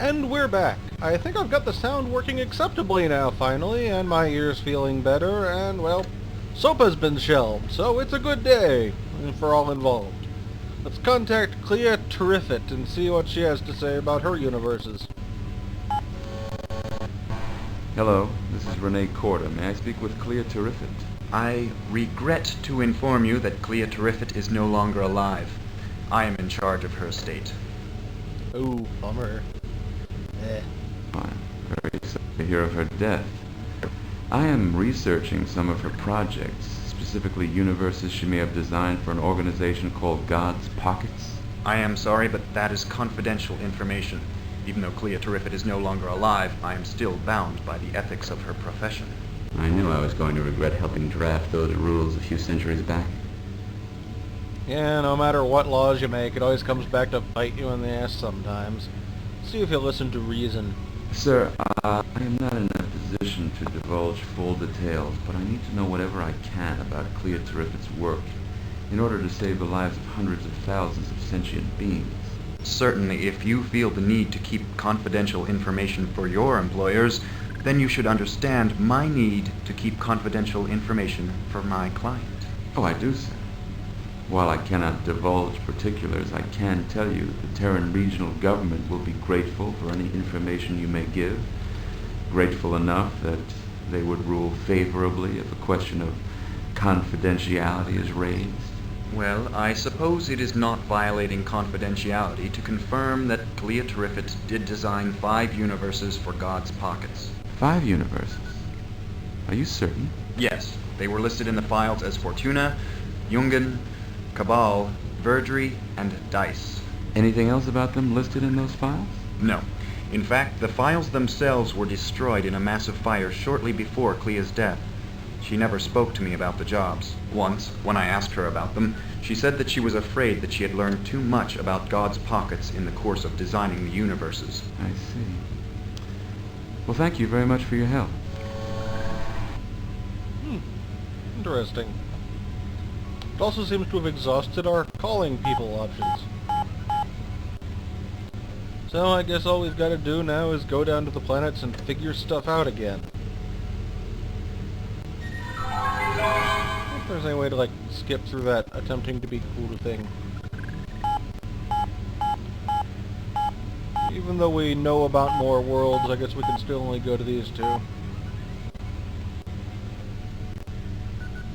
And we're back. I think I've got the sound working acceptably now, finally, and my ears feeling better, and, well, soap has been shelved, so it's a good day for all involved. Let's contact Clea Terrific and see what she has to say about her universes. Hello, this is Renee Corda. May I speak with Clea Terrific? I regret to inform you that Clea Terrific is no longer alive. I am in charge of her estate. Ooh, bummer. I'm very sorry to hear of her death. I am researching some of her projects, specifically universes she may have designed for an organization called God's Pockets. I am sorry, but that is confidential information. Even though Clea Terrific is no longer alive, I am still bound by the ethics of her profession. I knew I was going to regret helping draft those rules a few centuries back. Yeah, no matter what laws you make, it always comes back to bite you in the ass sometimes. See if you listen to reason. Sir, I am not in a position to divulge full details, but I need to know whatever I can about Clea Terrific's work in order to save the lives of hundreds of thousands of sentient beings. Certainly, if you feel the need to keep confidential information for your employers, then you should understand my need to keep confidential information for my client. Oh, I do, sir. While I cannot divulge particulars, I can tell you the Terran regional government will be grateful for any information you may give. Grateful enough that they would rule favorably if a question of confidentiality is raised. Well, I suppose it is not violating confidentiality to confirm that Clea Terrific did design 5 universes for God's Pockets. 5 universes? Are you certain? Yes, they were listed in the files as Fortuna, Jungen, Cabal, Verdry, and Dice. Anything else about them listed in those files? No. In fact, the files themselves were destroyed in a massive fire shortly before Clea's death. She never spoke to me about the jobs. Once, when I asked her about them, she said that she was afraid that she had learned too much about God's Pockets in the course of designing the universes. I see. Well, thank you very much for your help. Interesting. It also seems to have exhausted our calling people options. So I guess all we've got to do now is go down to the planets and figure stuff out again. If there's any way to, like, skip through that attempting to be cool thing. Even though we know about more worlds, I guess we can still only go to these 2.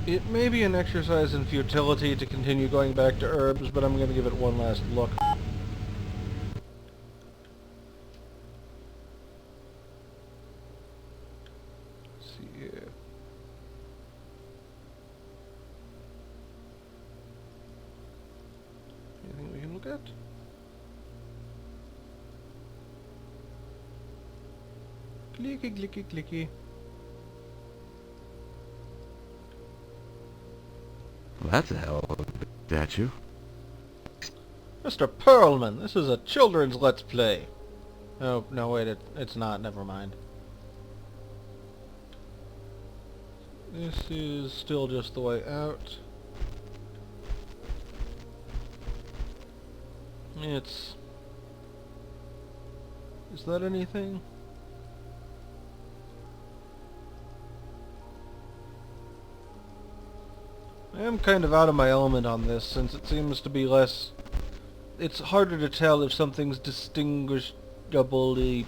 It may be an exercise in futility to continue going back to herbs, but I'm going to give it one last look. Let's see here. Anything we can look at? Clicky, clicky, clicky. Well, that's a hell of a statue. Mr. Perlman, this is a children's Let's Play. Oh, no, wait, it's not. Never mind. This is still just the way out. It's... Is that anything? I am kind of out of my element on this, since it seems to be less... It's harder to tell if something's distinguishably...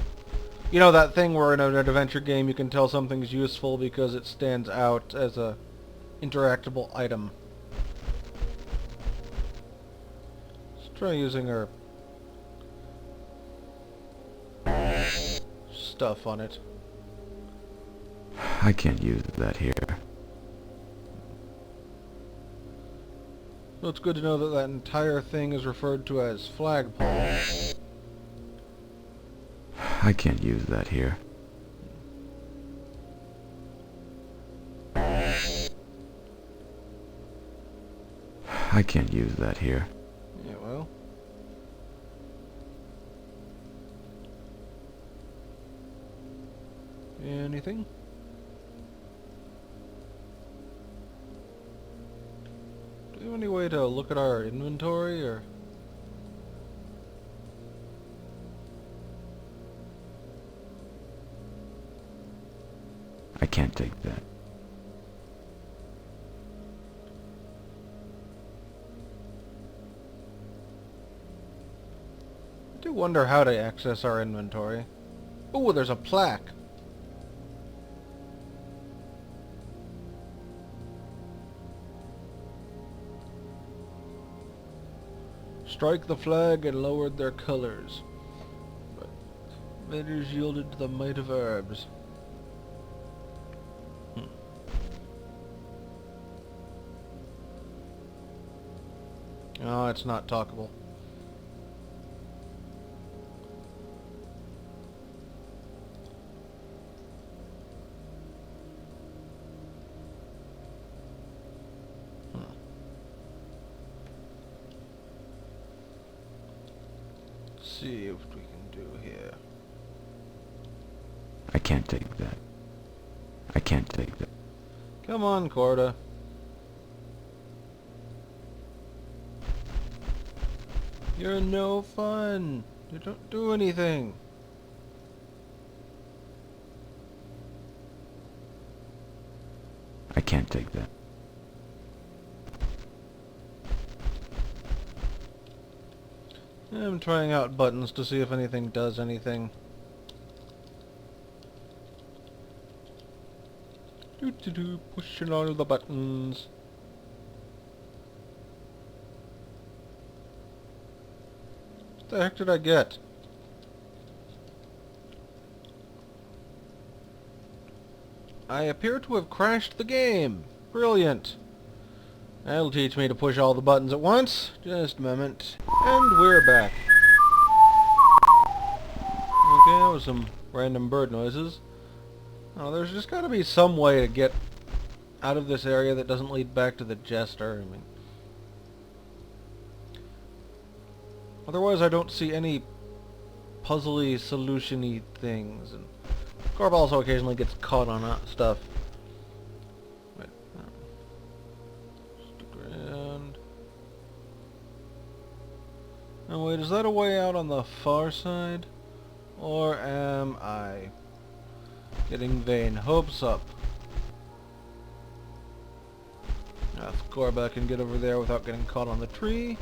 You know that thing where in an adventure game you can tell something's useful because it stands out as a interactable item. Let's try using our stuff on it. I can't use that here. So it's good to know that that entire thing is referred to as flagpole. I can't use that here. I can't use that here. Yeah, well. Anything? Do we have any way to look at our inventory, or... I can't take that. I do wonder how to access our inventory. Ooh, there's a plaque. Strike the flag and lowered their colors. Invaders yielded to the might of herbs. Oh, it's not talkable. See what we can do here. I can't take that. I can't take that. Come on, Corda. You're no fun. You don't do anything. I can't take that. I'm trying out buttons to see if anything does anything. Pushing all the buttons. What the heck did I get? I appear to have crashed the game. Brilliant. That'll teach me to push all the buttons at once. Just a moment. And we're back. Okay, that was some random bird noises. Oh, there's just got to be some way to get out of this area that doesn't lead back to the Jester. I mean, otherwise I don't see any puzzly, solution-y things. And Corb also occasionally gets caught on stuff. Wait, stick around. Oh wait, is that a way out on the far side? Or am I getting vain hopes up? Now, if Corba can get over there without getting caught on the tree.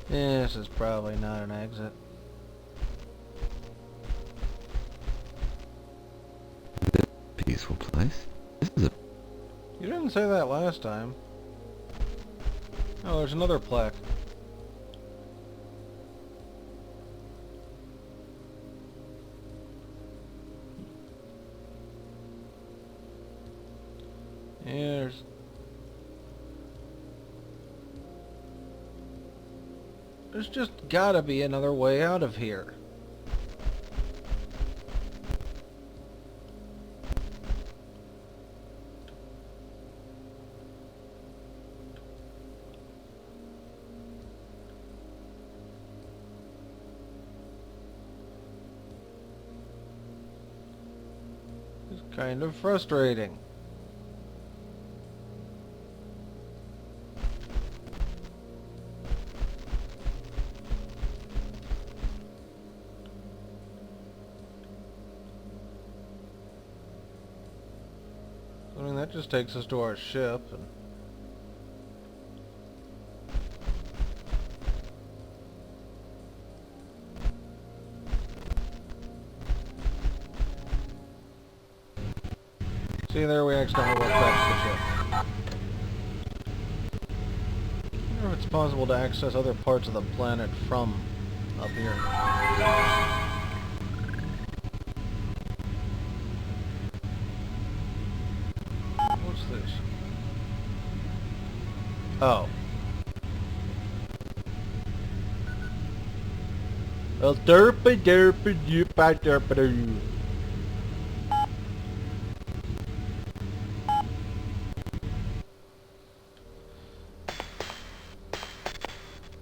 This is probably not an exit. Peaceful place. This is a... You didn't say that last time. Oh, there's another plaque. There's just gotta be another way out of here. It's kind of frustrating. I mean, that just takes us to our ship. And see, there we accidentally went back to the ship. I wonder if it's possible to access other parts of the planet from up here. What's this? Oh. Well, derpy derpy derpy derpy.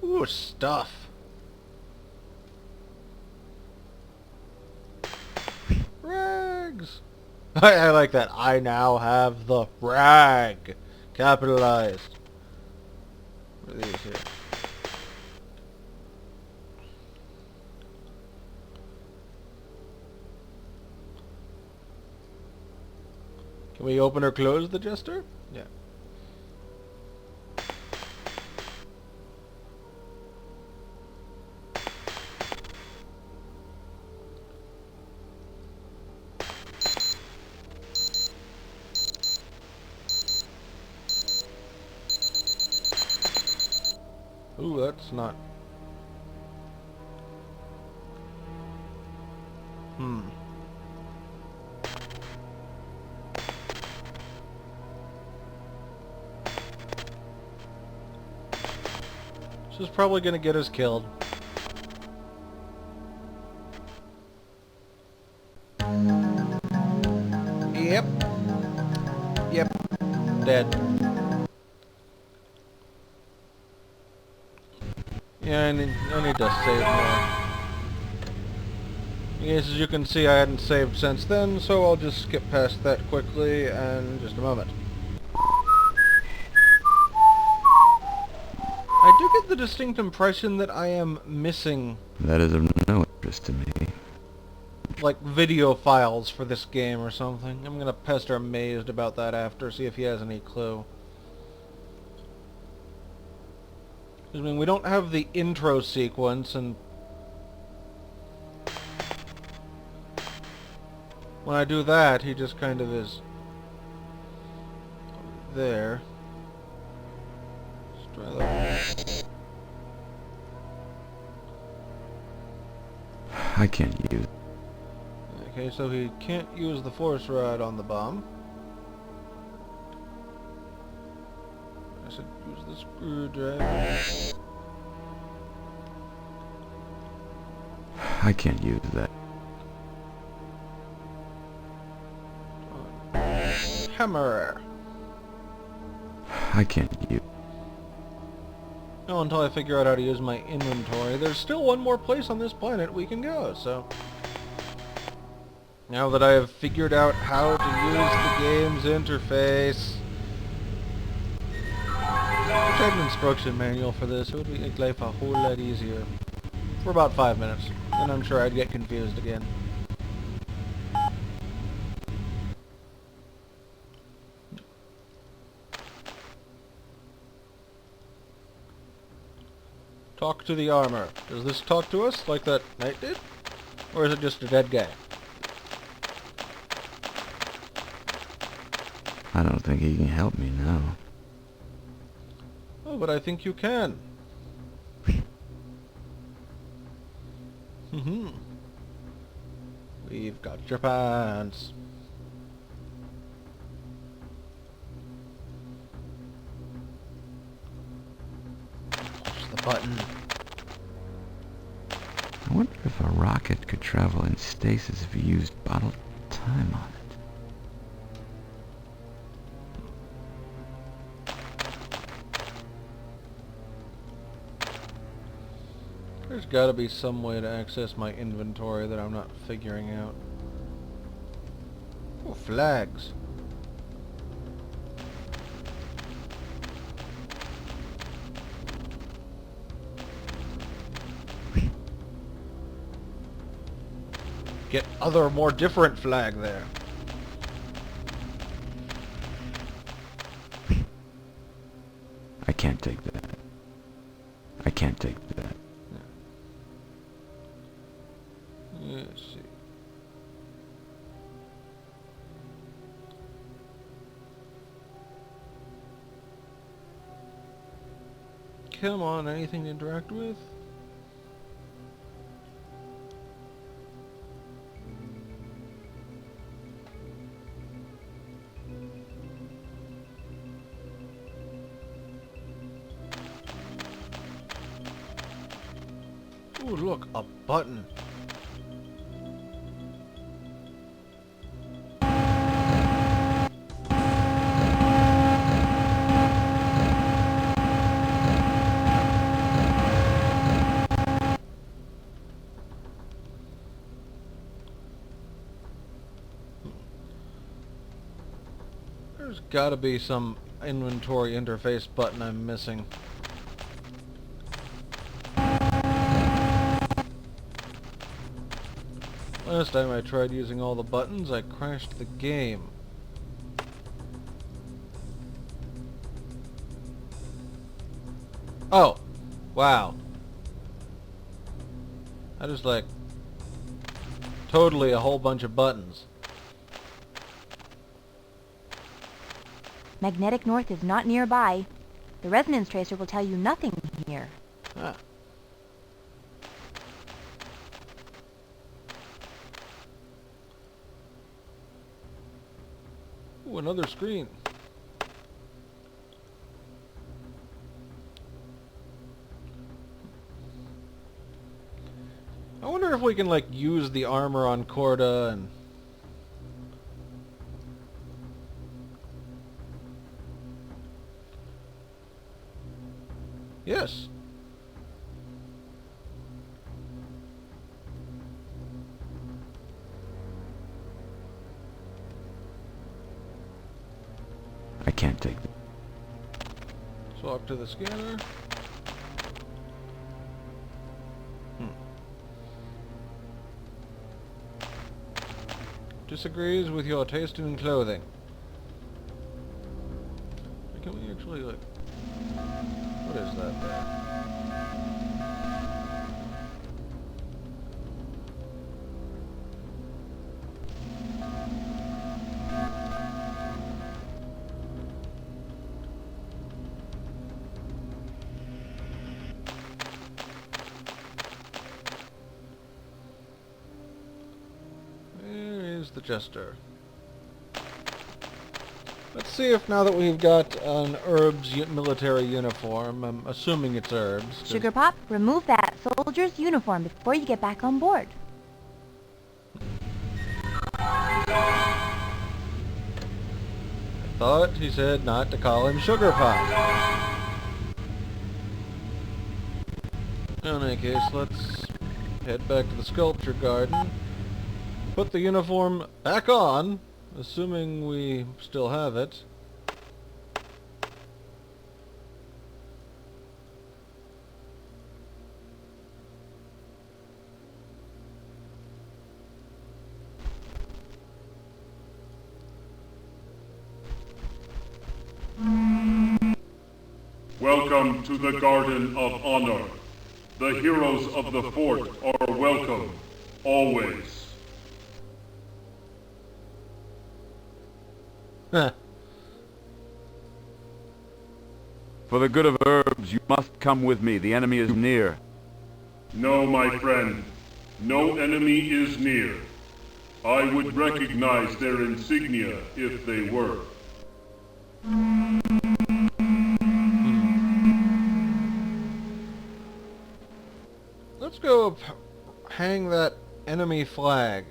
Ooh, stuff. Rags. I like that. I now have the rag. Capitalized. What are these here? Can we open or close the Jester? Yeah. Ooh, that's not... This is probably gonna get us killed. Yep. Yep. Dead. Yeah, I need to save more. Yes, as you can see, I hadn't saved since then, so I'll just skip past that quickly in just a moment. I do get the distinct impression that I am missing, That is of no interest to me. like, video files for this game or something. I'm gonna pester Mazed about that after, see if he has any clue. I mean, we don't have the intro sequence, and when I do that, he just kind of is there. Let's try that. I can't use it. Okay, so he can't use the force rod on the bomb. I should use the screwdriver. I can't use that. Hammer. I can't use... No, until I figure out how to use my inventory. There's still one more place on this planet we can go, so... Now that I have figured out how to use the game's interface... If I had an instruction manual for this, it would make life a whole lot easier. For about 5 minutes. Then I'm sure I'd get confused again. Talk to the armor. Does this talk to us like that knight did? Or is it just a dead guy? I don't think he can help me now. Oh, but I think you can. We've got your pants. Push the button. I wonder if a rocket could travel in stasis if you used bottled time on it. There's gotta be some way to access my inventory that I'm not figuring out. Oh, flags. Get other, more different flag there. I can't take that. I can't take that. Let's see. Come on, anything to interact with? Ooh, look, a button. There's gotta be some inventory interface button I'm missing. Last time I tried using all the buttons, I crashed the game. Oh! Wow. That is like totally a whole bunch of buttons. Magnetic North is not nearby. The resonance tracer will tell you nothing here. Ah. Ooh, another screen. I wonder if we can, like, use the armor on Corda and... Yes. I can't take it. Swap to the scanner. Disagrees with your taste in clothing. Can we actually, like... What is that there? The Jester. Let's see if now that we've got an Herbs military uniform, I'm assuming it's Herbs. Sugar Pop, remove that soldier's uniform before you get back on board. I thought he said not to call him Sugar Pop. In any case, let's head back to the sculpture garden. Put the uniform back on, assuming we still have it. Welcome to the Garden of Honor. The heroes of the fort are welcome, always. For the good of Herbs, you must come with me. The enemy is near. No, my friend. No enemy is near. I would recognize their insignia if they were. Let's go hang that enemy flag.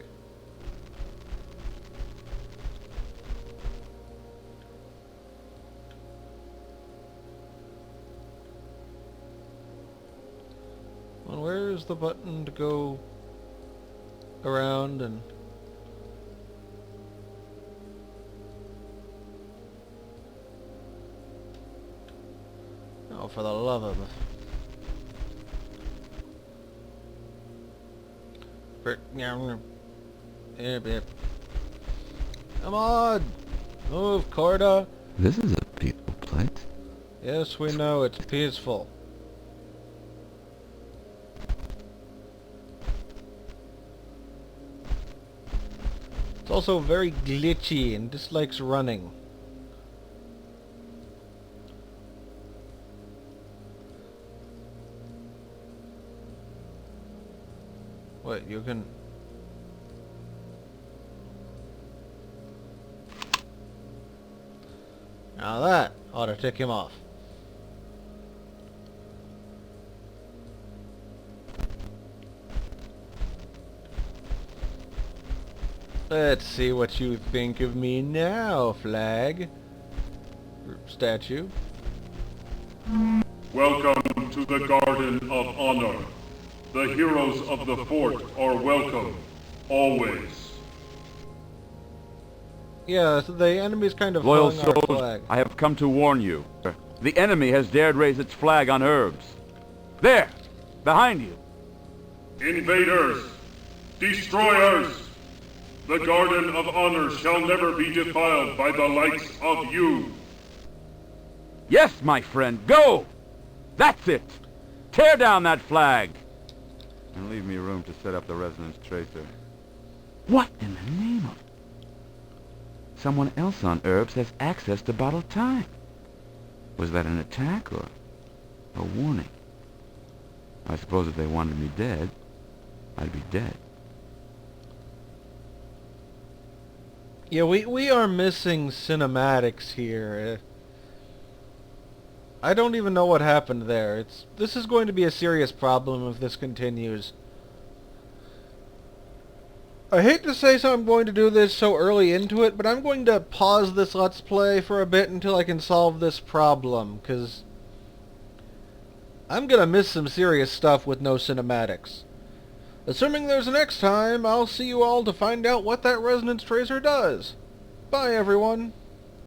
Well, where's the button to go around and... Oh, for the love of... Come on! Move, Corda! This is a peaceful place. Yes, we know, it's peaceful. It's also very glitchy and dislikes running. Wait, you can... Now that ought to tick him off. Let's see what you think of me now, flag. Or statue. Welcome to the Garden of Honor. The heroes of the fort are welcome, always. Yeah, so the enemy's kind of Loyal flung our soldiers, flag. I have come to warn you. The enemy has dared raise its flag on Herbs. There! Behind you! Invaders, Destroyers! The Garden of Honor shall never be defiled by the likes of you. Yes, my friend, go! That's it! Tear down that flag! And leave me room to set up the resonance tracer. What in the name of... Someone else on Herbs has access to bottled time. Was that an attack or a warning? I suppose if they wanted me dead, I'd be dead. Yeah, we are missing cinematics here. I don't even know what happened there. This is going to be a serious problem if this continues. I hate to say so I'm going to do this so early into it, but I'm going to pause this Let's Play for a bit until I can solve this problem, because I'm going to miss some serious stuff with no cinematics. Assuming there's a next time, I'll see you all to find out what that resonance tracer does. Bye, everyone.